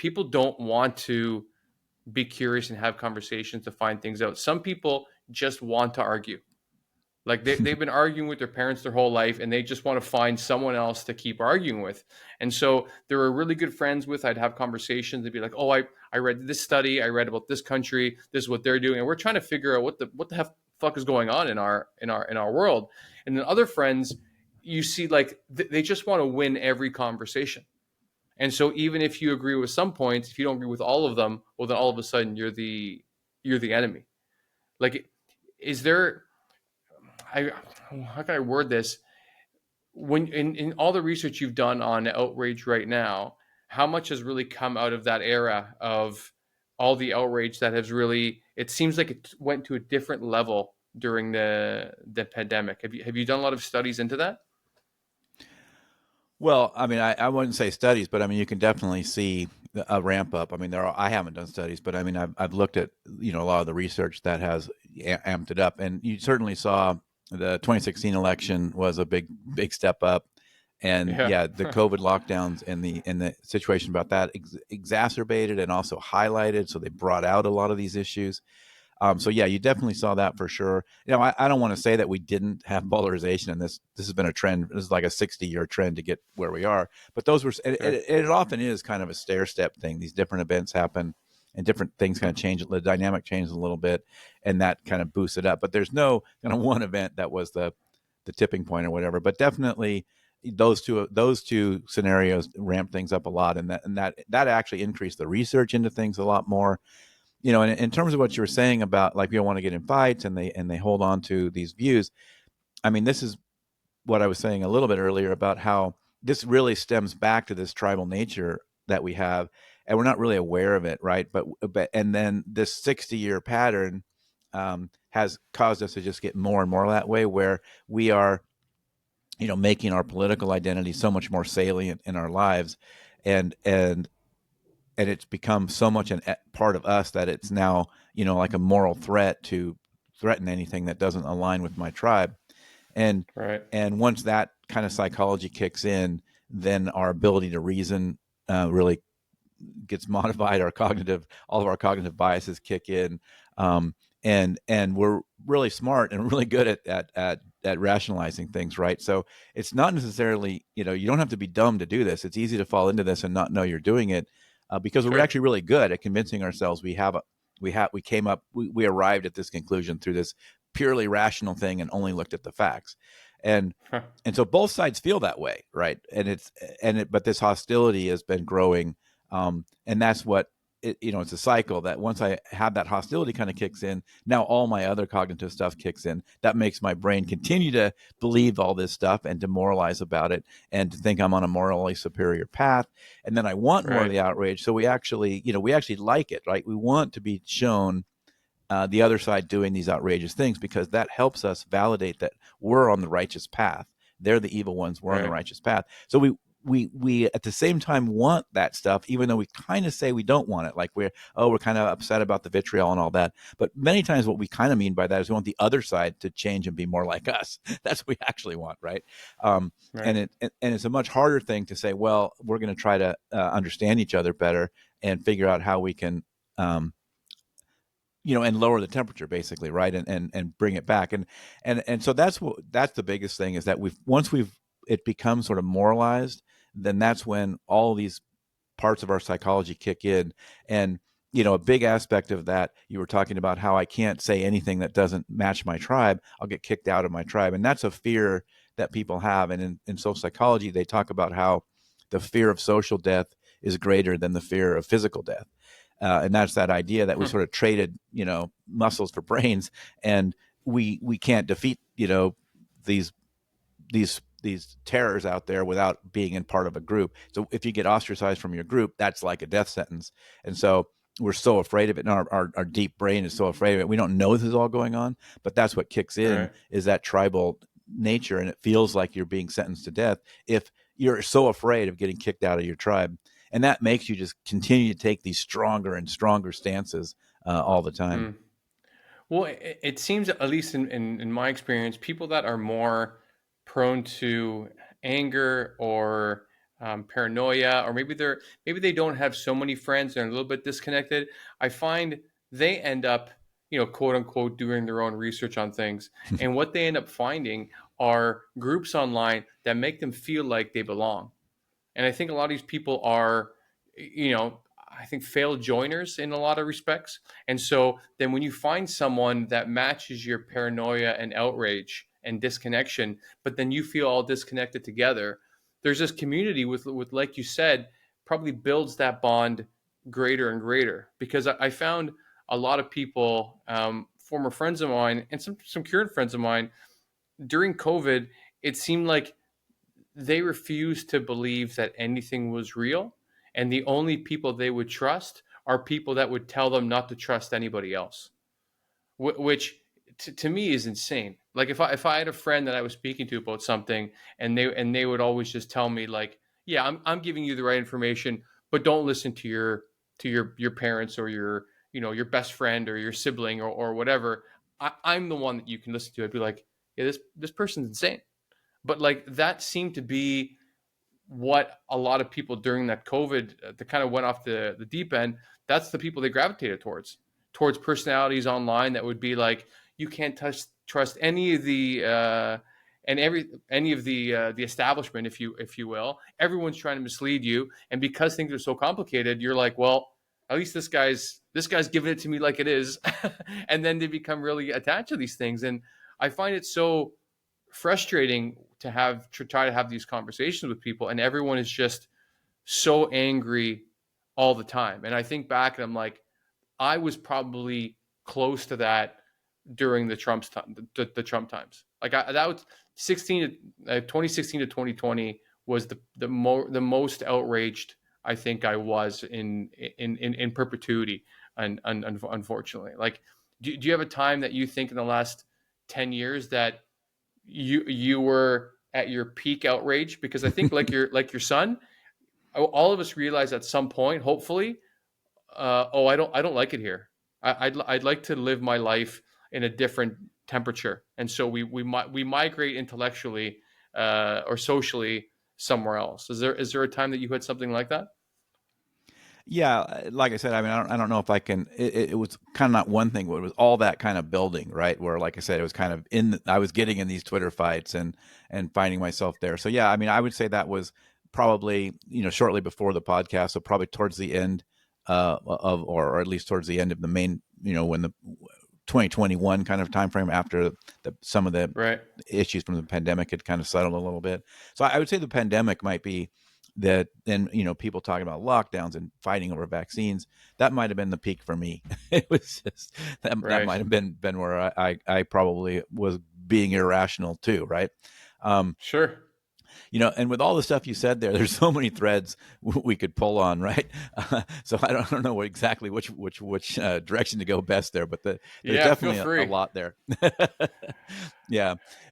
people don't want to be curious and have conversations to find things out. Some people just want to argue. Like they've been arguing with their parents their whole life, and they just want to find someone else to keep arguing with. And so there were really good friends with, I'd have conversations. They'd be like, oh, I read this study. I read about this country. This is what they're doing. And we're trying to figure out what the fuck is going on in our world. And then other friends, you see, like they just want to win every conversation. And so even if you agree with some points, if you don't agree with all of them, well, then all of a sudden you're the enemy. Like, is there, I how can I word this? When in all the research you've done on outrage right now, how much has really come out of that era of all the outrage that has really, it seems like it went to a different level during the pandemic. Have you done a lot of studies into that? Well, I mean, I wouldn't say studies, but I mean, you can definitely see a ramp up. I mean, I haven't done studies, but I mean, I've looked at, a lot of the research that has amped it up. And you certainly saw the 2016 election was a big step up. And Yeah. yeah, the COVID lockdowns and the situation about that exacerbated and also highlighted. So they brought out a lot of these issues. So yeah, you definitely saw that for sure. I don't want to say that we didn't have polarization, and this has been a trend. This is like a 60-year trend to get where we are. But those were Sure. it often is kind of a stair step thing. These different events happen, and different things kind of change. The dynamic changes a little bit, and that kind of boosts it up. But there's no kind of one event that was the tipping point or whatever. But definitely those two scenarios ramp things up a lot, and that actually increased the research into things a lot more. In terms of what you were saying about like people want to get in fights and they hold on to these views. I mean, this is what I was saying a little bit earlier about how this really stems back to this tribal nature that we have, and we're not really aware of it, right? But and then this 60-year pattern has caused us to just get more and more that way, where we are, making our political identity so much more salient in our lives, and it's become so much a part of us that it's now, like a moral threat to threaten anything that doesn't align with my tribe. and Right. and once that kind of psychology kicks in, then our ability to reason really gets modified. All of our cognitive biases kick in, and we're really smart and really good at rationalizing things, right? So it's not necessarily, you don't have to be dumb to do this. It's easy to fall into this and not know you're doing it, because we're Sure. actually really good at convincing ourselves we arrived at this conclusion through this purely rational thing and only looked at the facts. and Huh. and so both sides feel that way, right? But this hostility has been growing, and that's what it's a cycle that once I have that hostility kind of kicks in, now all my other cognitive stuff kicks in. That makes my brain continue to believe all this stuff and demoralize about it and to think I'm on a morally superior path. And then I want more of Right. the outrage. So we actually like it, right? We want to be shown the other side doing these outrageous things, because that helps us validate that we're on the righteous path. They're the evil ones. We're on the Right. righteous path. So we at the same time want that stuff, even though we kind of say we don't want it. Like we're kind of upset about the vitriol and all that. But many times what we kind of mean by that is we want the other side to change and be more like us. That's what we actually want, right? Um, Right. and it's a much harder thing to say, well, we're going to try to understand each other better and figure out how we can um, and lower the temperature basically, right? And bring it back. And so that's the biggest thing, is that once it becomes sort of moralized, then that's when all these parts of our psychology kick in. And a big aspect of that, you were talking about how I can't say anything that doesn't match my tribe. I'll get kicked out of my tribe. And that's a fear that people have. And in social psychology, they talk about how the fear of social death is greater than the fear of physical death. And that's that idea that we Hmm. sort of traded, muscles for brains, and we can't defeat, these these terrors out there without being in part of a group. So if you get ostracized from your group, that's like a death sentence. And so we're so afraid of it, and our deep brain is so afraid of it. We don't know this is all going on, but that's what kicks in, Right. is that tribal nature, and it feels like you're being sentenced to death if you're so afraid of getting kicked out of your tribe. And that makes you just continue to take these stronger and stronger stances all the time. Hmm. Well, it seems, at least in my experience, people that are more prone to anger or paranoia, or maybe they don't have so many friends, they're a little bit disconnected. I find they end up, quote unquote, doing their own research on things, and what they end up finding are groups online that make them feel like they belong. And I think a lot of these people are, I think failed joiners in a lot of respects. And so then when you find someone that matches your paranoia and outrage and disconnection, but then you feel all disconnected together, there's this community with like you said, probably builds that bond greater and greater. Because I found a lot of people, former friends of mine and some current friends of mine during COVID, it seemed like they refused to believe that anything was real. And the only people they would trust are people that would tell them not to trust anybody else, which to me is insane. Like if I had a friend that I was speaking to about something, and they would always just tell me like, yeah, I'm giving you the right information, but don't listen to your parents, or your best friend or your sibling, or whatever. I'm the one that you can listen to. I'd be like, yeah, this person's insane. But like that seemed to be what a lot of people during that COVID, that kind of went off the deep end. That's the people they gravitated towards personalities online that would be like, you can't trust any of the and every any of the establishment, if you will. Everyone's trying to mislead you, and because things are so complicated, you're like, well, at least this guy's giving it to me like it is, and then they become really attached to these things. And I find it so frustrating to try to have these conversations with people, and everyone is just so angry all the time. And I think back and I'm like, I was probably close to that during the Trump's time, the Trump times. Like that was 2016 to 2020 was the most outraged I think I was in perpetuity. And unfortunately, like, do you have a time that you think in the last 10 years that you were at your peak outrage? Because I think like your son, all of us realize at some point, hopefully, oh, I don't like it here. I'd like to live my life in a different temperature, and so we migrate intellectually, or socially somewhere else. Is there a time that you had something like that? Yeah, like I said, I mean, I don't know if I can. It was kind of not one thing, but it was all that kind of building, right? Where, like I said, it was kind of I was getting in these Twitter fights and finding myself there. So yeah, I mean, I would say that was probably shortly before the podcast, so probably towards the end of, or at least towards the end of the main, when the 2021 kind of time frame, after some of the Right. issues from the pandemic had kind of settled a little bit. So I would say the pandemic might be that. Then people talking about lockdowns and fighting over vaccines, that might have been the peak for me. It was just that Right. might have been where I probably was being irrational too, right? um, Sure. and with all the stuff you said there's so many threads we could pull on, right? So I don't know exactly which direction to go best there, but there's Yeah. Feel definitely a free. lot there. Yeah.